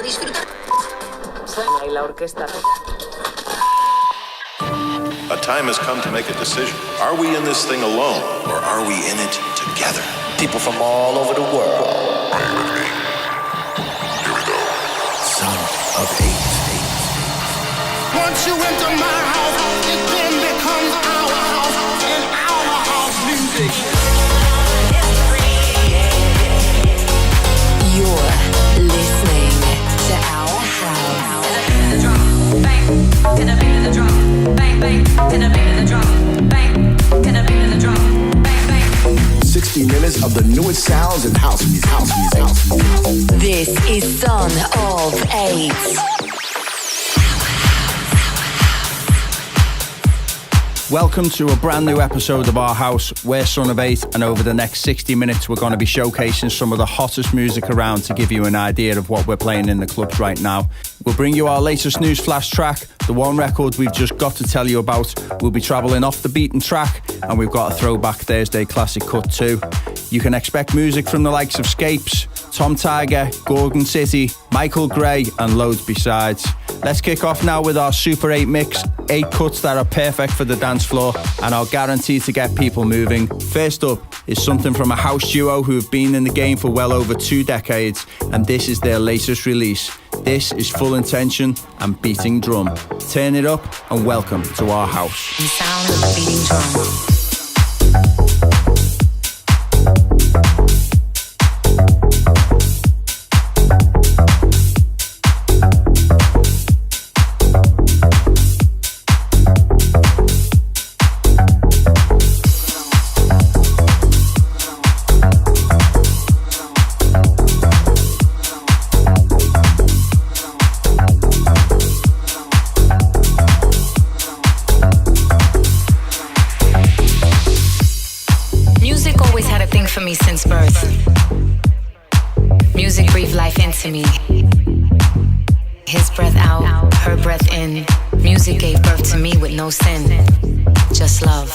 Y la orquesta. A time has come to make a decision. Are we in this thing alone, or are we in it together? People from all over the world. Are you with me? Here we go. Son of Eight. Once you enter my house, it then becomes our house, and our house music. You're listening to Our House. Bang, can I beat the drum? Bang, bang, can I beat the drum? Bang, can I beat the drum? Bang, bang. 60 minutes of the newest sounds and house music. This is Son of Eight. Welcome to a brand new episode of Our House. We're Son of Eight, and over the next 60 minutes we're going to be showcasing some of the hottest music around to give you an idea of what we're playing in the clubs right now. We'll bring you our latest news flash track, the one record we've just got to tell you about. We'll be travelling off the beaten track, and we've got a throwback Thursday classic cut too. You can expect music from the likes of Scapes, Tom Tiger, Gorgon City, Michael Gray, and loads besides. Let's kick off now with our Super 8 mix, 8 cuts that are perfect for the dance floor and are guaranteed to get people moving. First up is something from a house duo who have been in the game for well over 2 decades, and this is their latest release. This is Full Intention and Beating Drum. Turn it up and welcome to Our House. The sound of the beating drum. For me since birth. Music breathed life into me. His breath out, her breath in. Music gave birth to me with no sin, just love.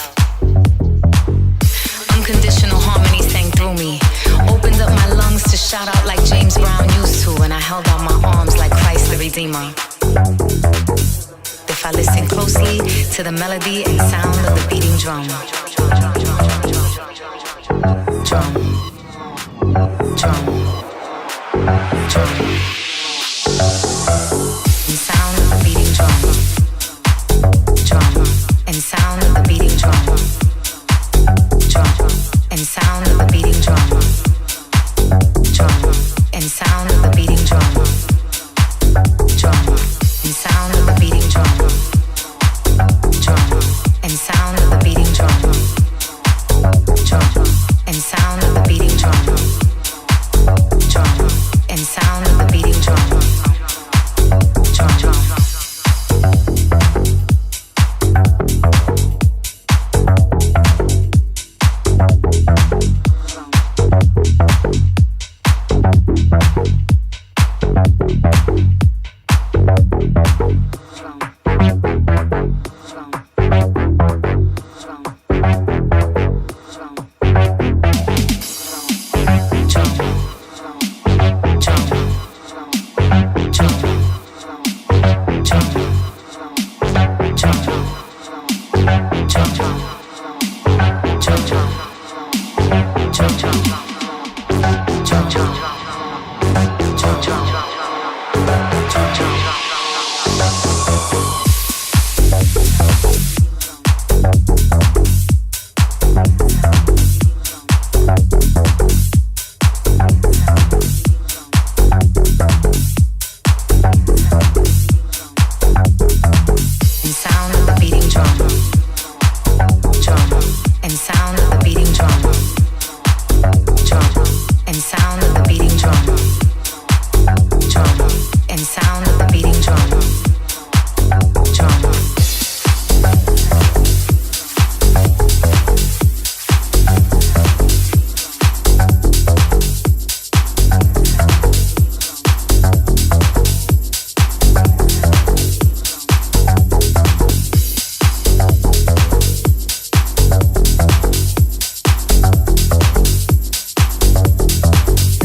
Unconditional harmony sang through me. Opened up my lungs to shout out like James Brown used to, and I held out my arms like Christ the Redeemer. If I listen closely to the melody and sound of the beating drum. Drum, drum, drum. And sound of the beating drum. Drum, and sound of the beating drum. Drum, and sound of the beating drum. Drum, and sound of the beating drum. Drum, and sound of the beating drum. Drum, and sound of the beating drum. Drum, and sound of the beating drum. Drum, and sound of the beating drum. Drum.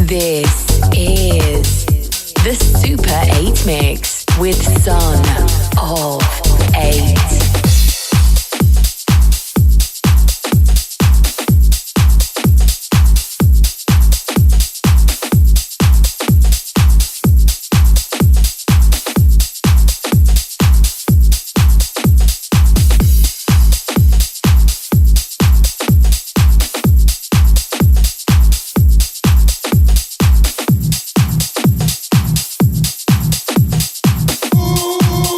This is the Super Guest Mix with Son of 8. Ooh.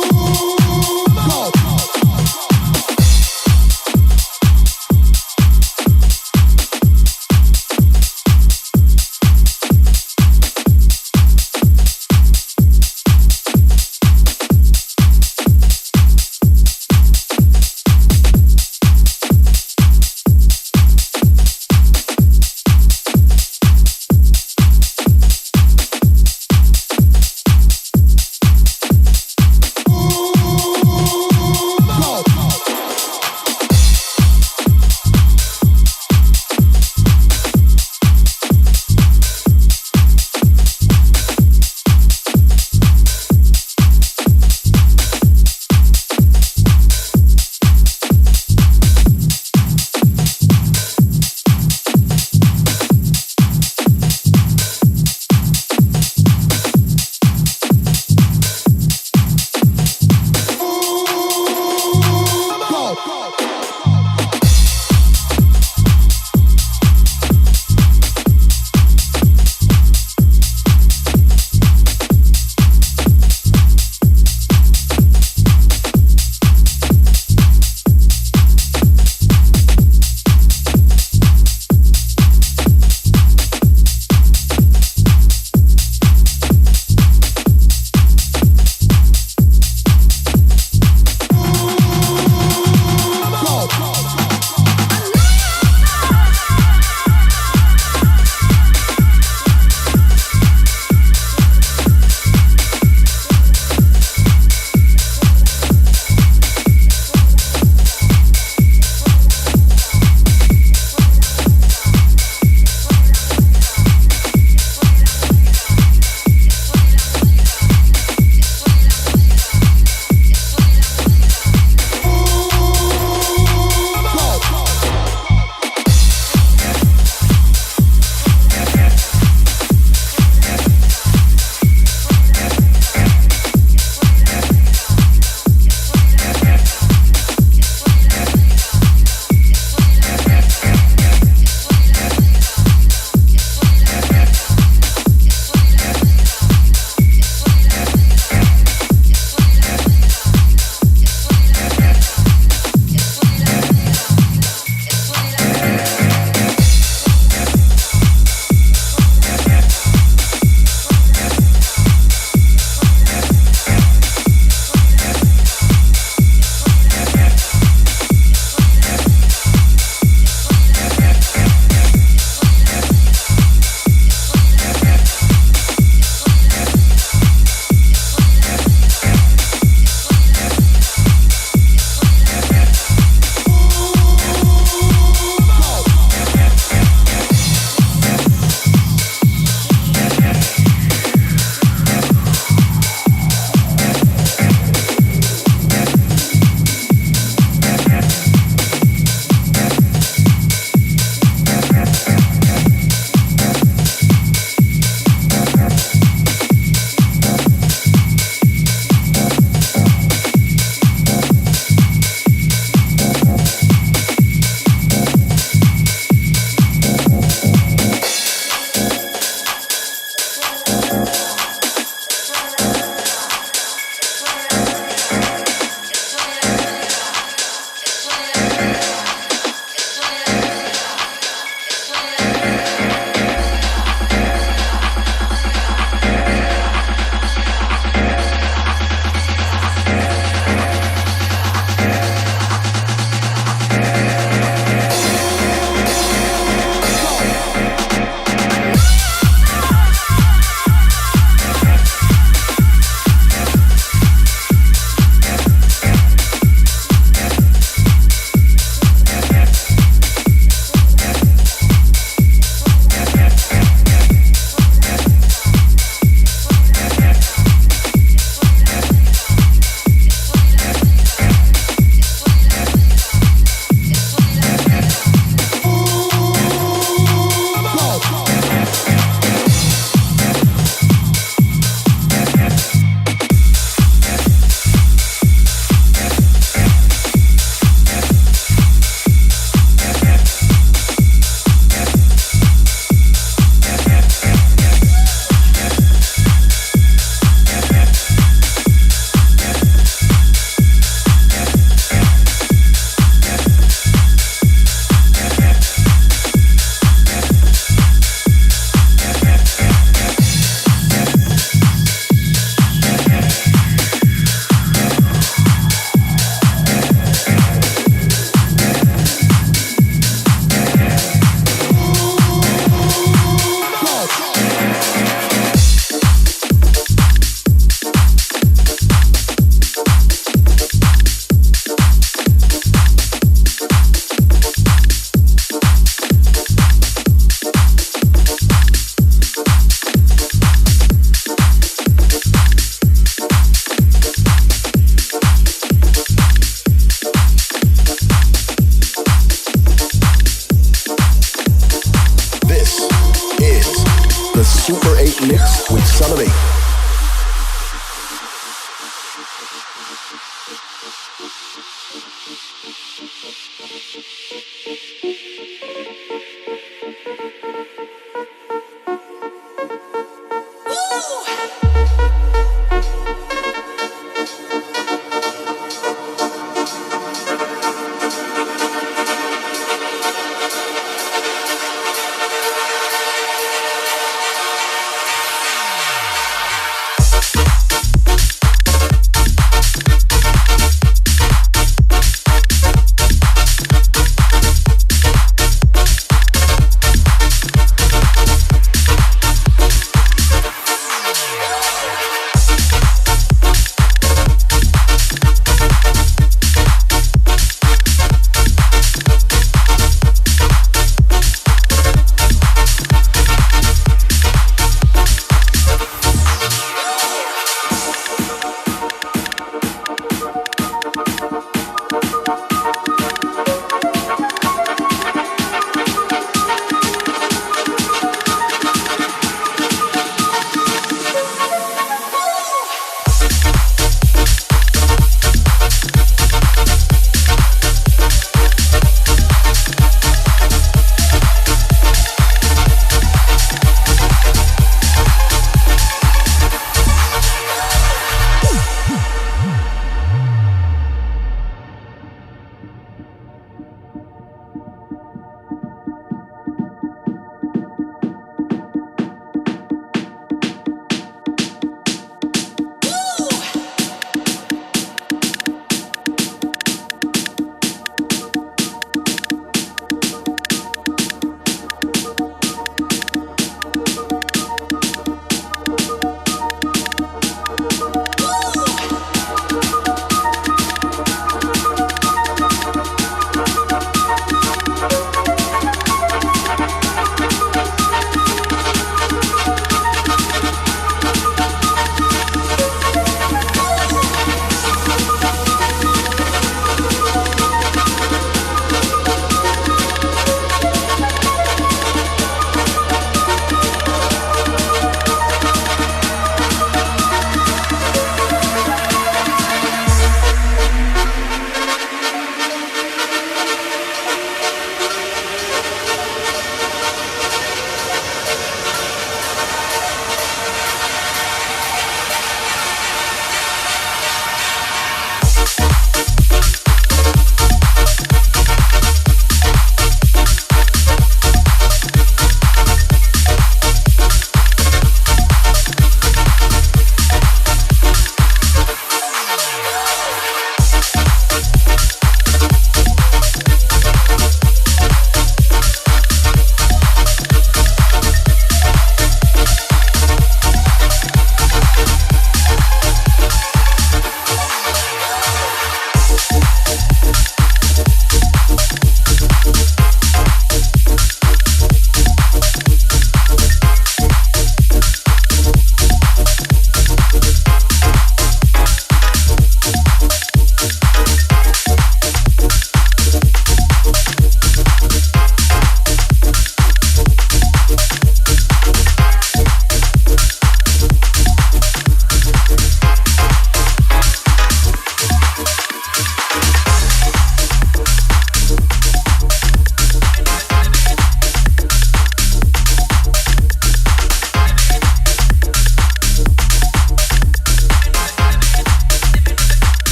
the Super 8 mix with Son of 8.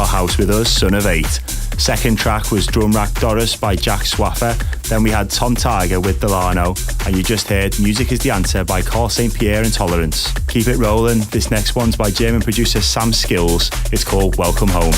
our house with us, Son of Eight. Second track was Drum Rack Doris by Jack Swaffer. Then we had Tom Tiger with Delano. And you just heard Music is the Answer by Carl St. Pierre and Tolerance. Keep it rolling. This next one's by German producer Sam Skills. It's called Welcome Home.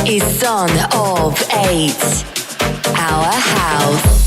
is Son of 8, Our House.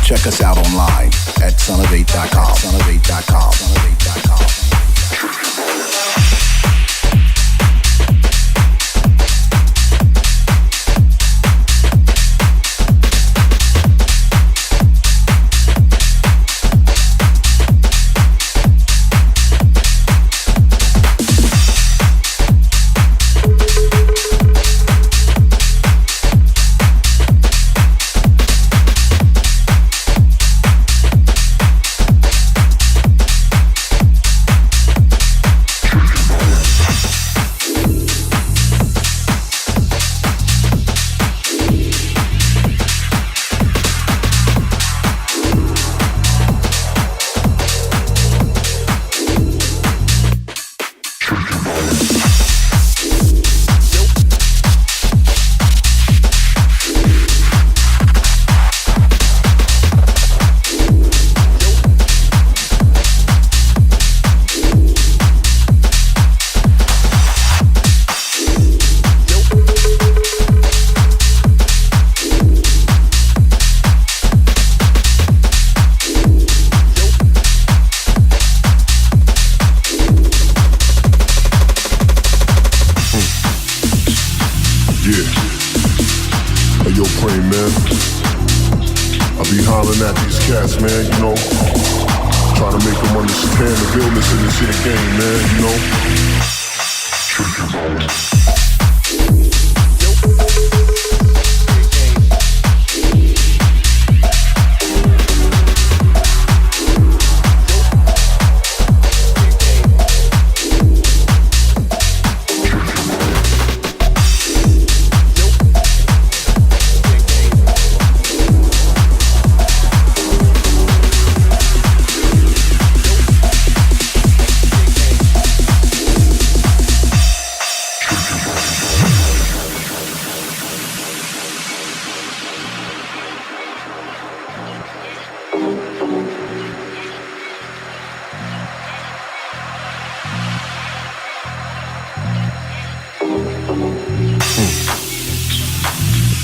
Check us out online at sonofeight.com. Sonofeight.com. Sonofeight.com.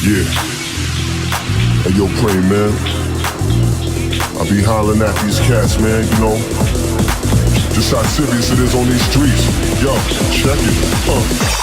Yeah. Hey, yo, Prey, man. I be hollering at these cats, man, you know. Just how serious it is on these streets. Yo, check it.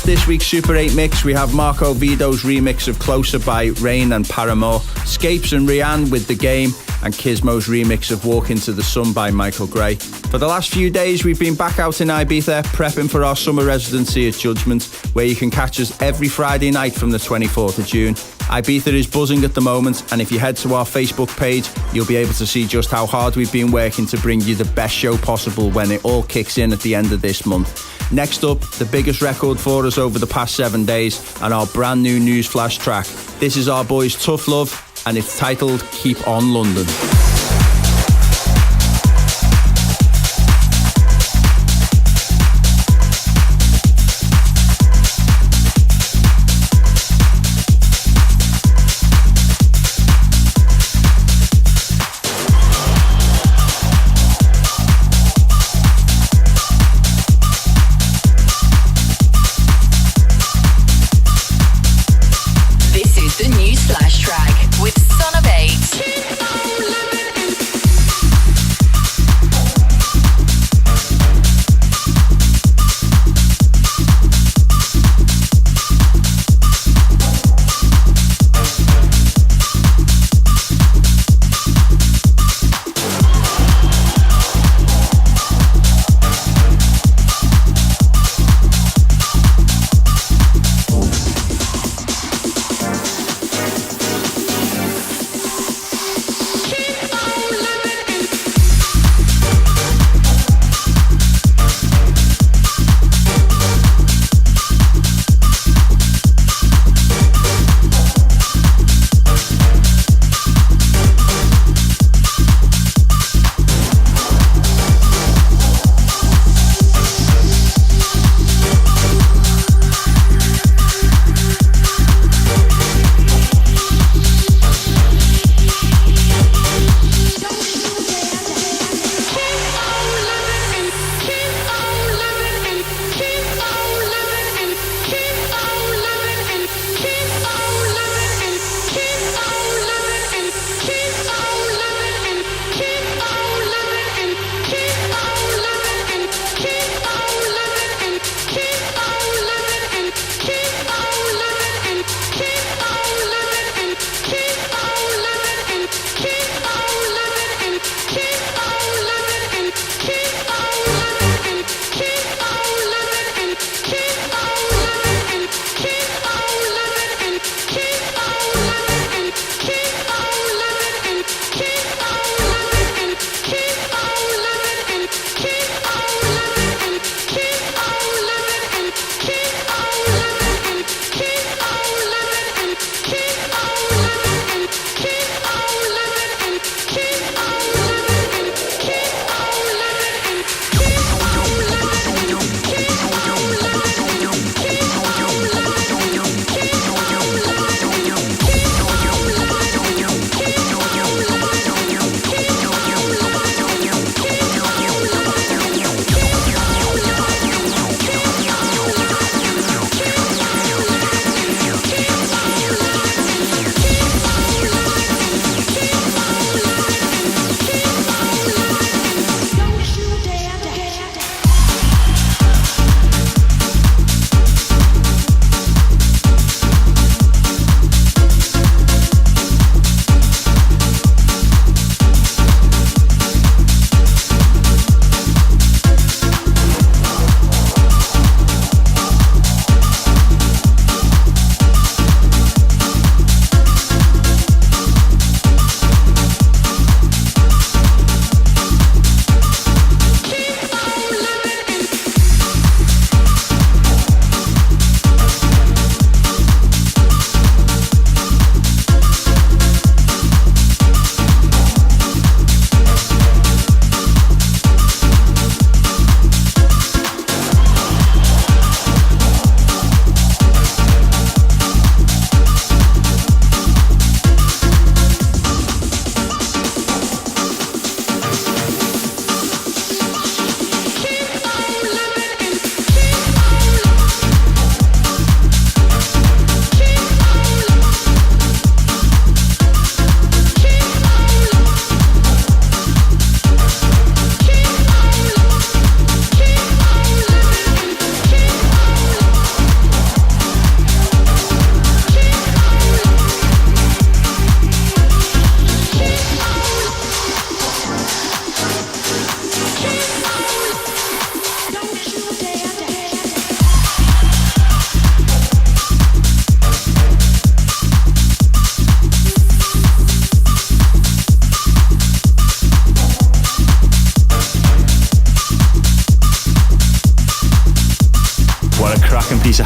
this week's Super 8 mix, we have Marco Vido's remix of Closer by Rain and Paramore, Scapes and Rianne with The Game, and Kismo's remix of Walk Into the Sun by Michael Gray. For the last few days, we've been back out in Ibiza, prepping for our summer residency at Judgment, where you can catch us every Friday night from the 24th of June. Ibiza is buzzing at the moment, and if you head to our Facebook page, you'll be able to see just how hard we've been working to bring you the best show possible when it all kicks in at the end of this month. Next up, the biggest record for us over the past 7 days, and our brand new Newsflash track. This is our boys Tough Love, and it's titled Keep On London. This is the Newsflash track with Son of Eight. Keep on living.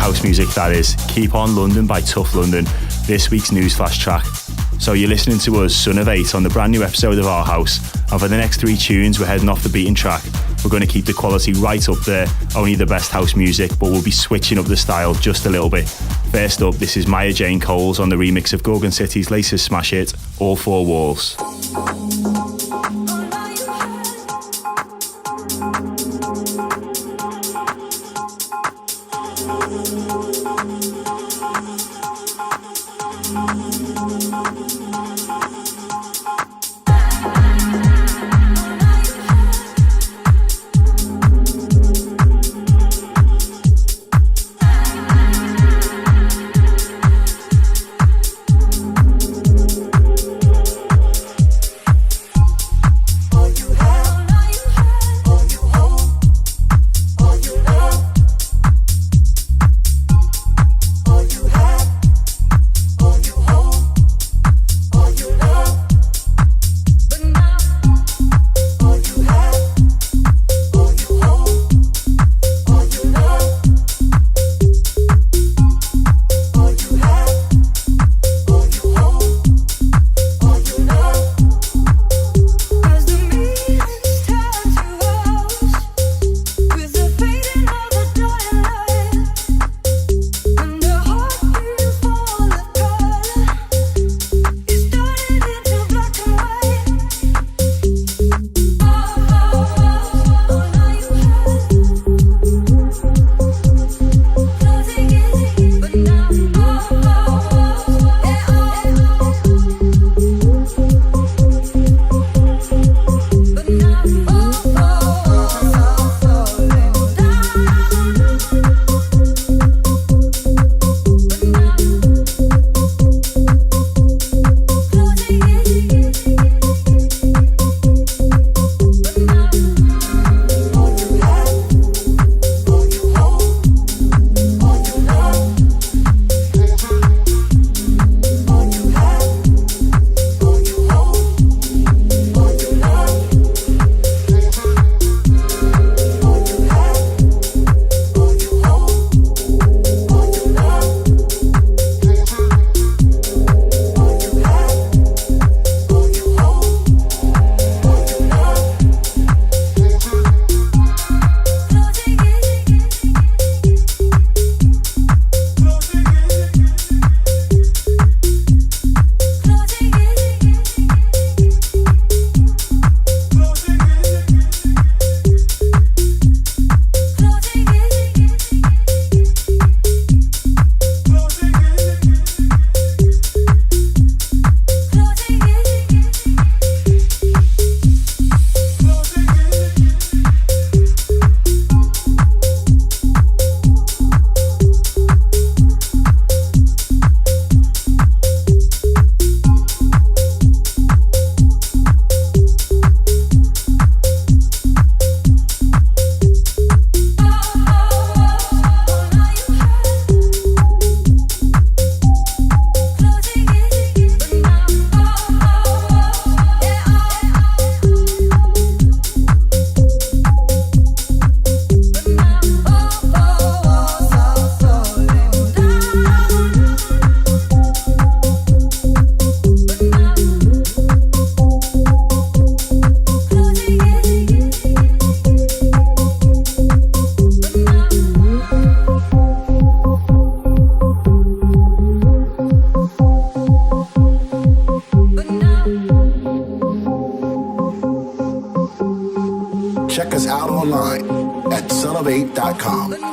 house music, that is. Keep On London by Tough London, this week's newsflash track. So you're listening to us, Son of 8, on the brand new episode of Our House, and for the next 3 tunes we're heading off the beaten track. We're going to keep the quality right up there, only the best house music, but we'll be switching up the style just a little bit. First up, this is Maya Jane Coles on the remix of Gorgon City's latest smash hit, All Four Walls. Check us out online at sonof8.com.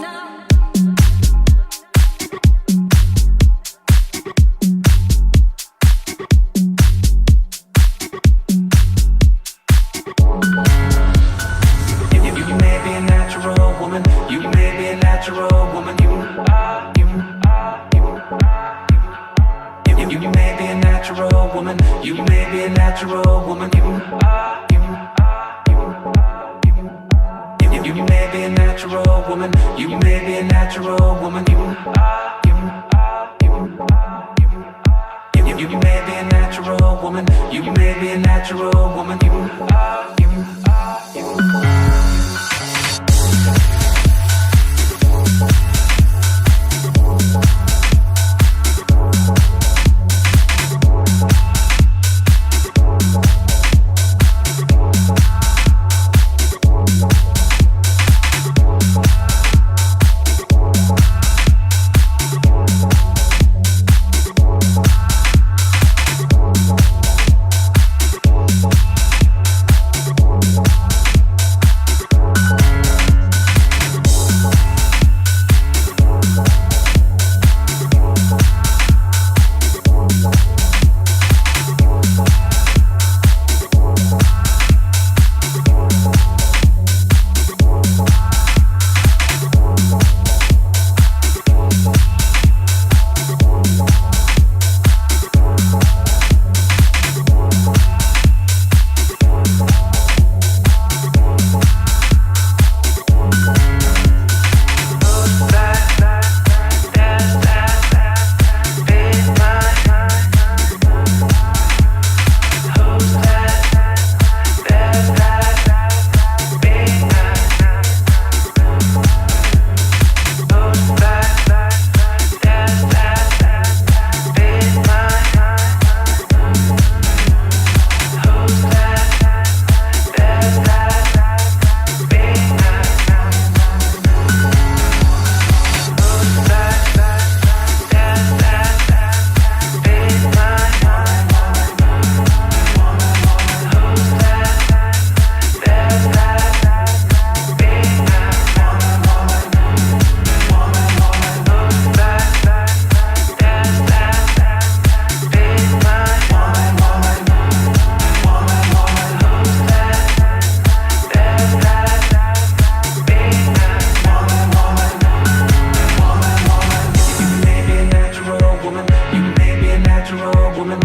natural woman.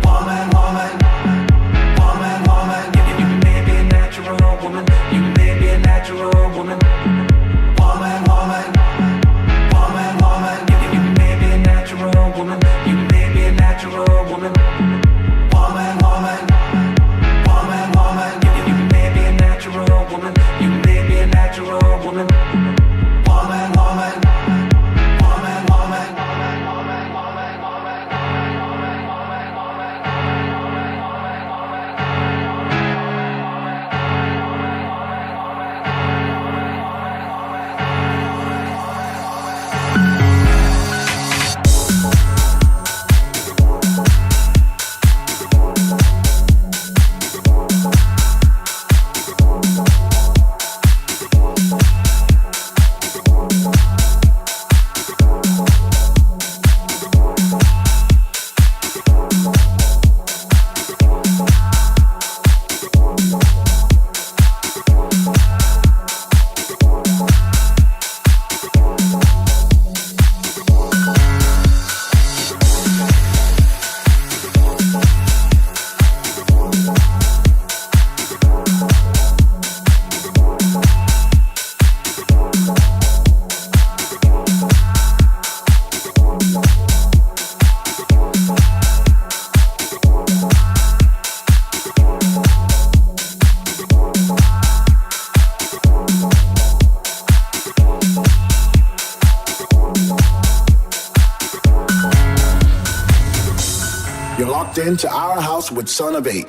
Woman, woman, woman, woman. You may be a natural woman. You may be a natural woman. Woman, woman, woman, woman. You may be a natural woman. You may be a natural woman. Woman, woman, woman, woman. You may be a natural woman. You may be a natural woman. Woman, woman, woman, woman. You're locked into Our House with Son of Eight.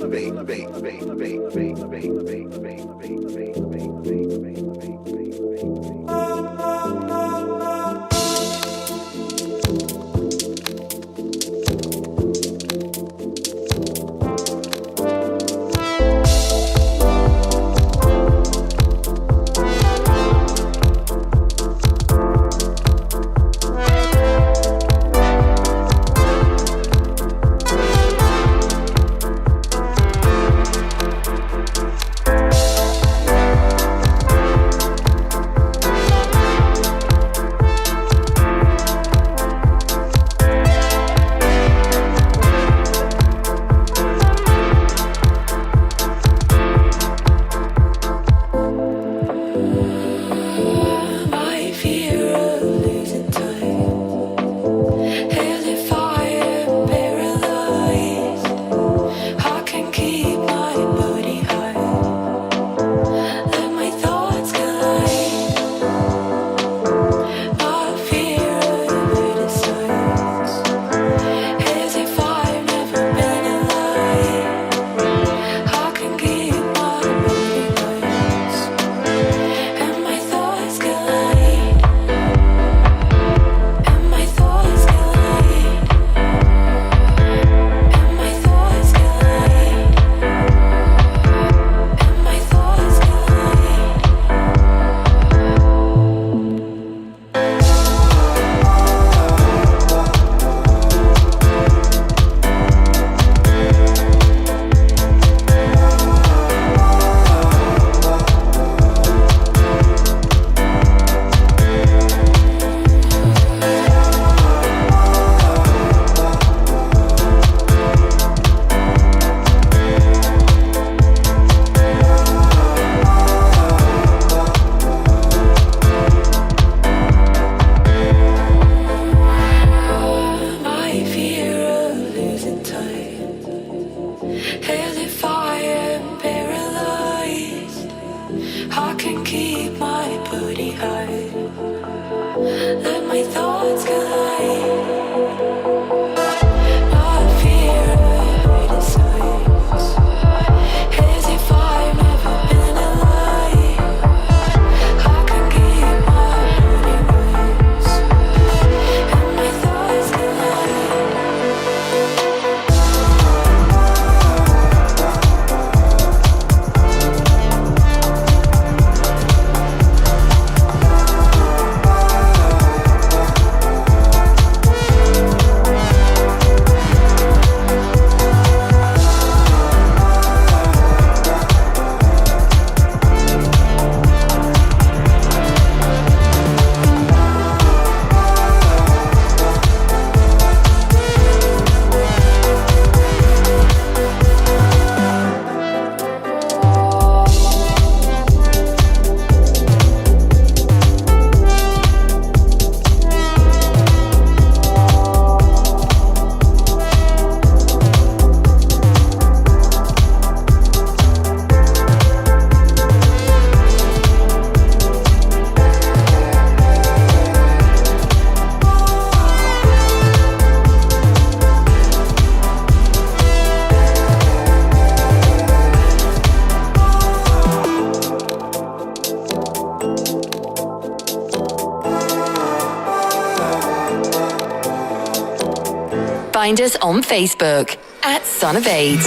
Find us on Facebook at Son of 8.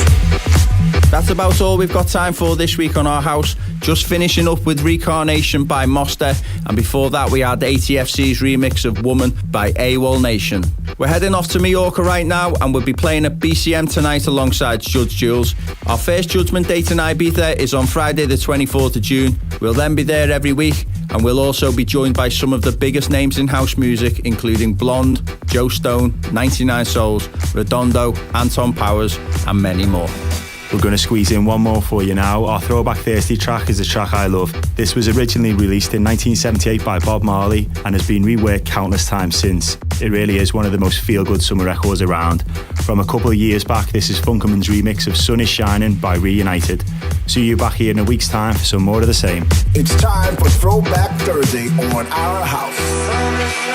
That's about all we've got time for this week on Our House. Just finishing up with Recarnation by Moster, and before that we had ATFC's remix of Woman by AWOL Nation. We're heading off to Mallorca right now, and we'll be playing at BCM tonight alongside Judge Jules. Our first Judgment date in Ibiza is on Friday the 24th of June. We'll then be there every week, and we'll also be joined by some of the biggest names in house music, including Blonde, Joe Stone, 99 Souls, Redondo, Anton Powers, and many more. We're going to squeeze in one more for you now. Our Throwback Thursday track is a track I love. This was originally released in 1978 by Bob Marley and has been reworked countless times since. It really is one of the most feel-good summer records around. From a couple of years back, this is Funkerman's remix of Sun is Shining by Reunited. See you back here in a week's time for some more of the same. It's time for Throwback Thursday on Our House.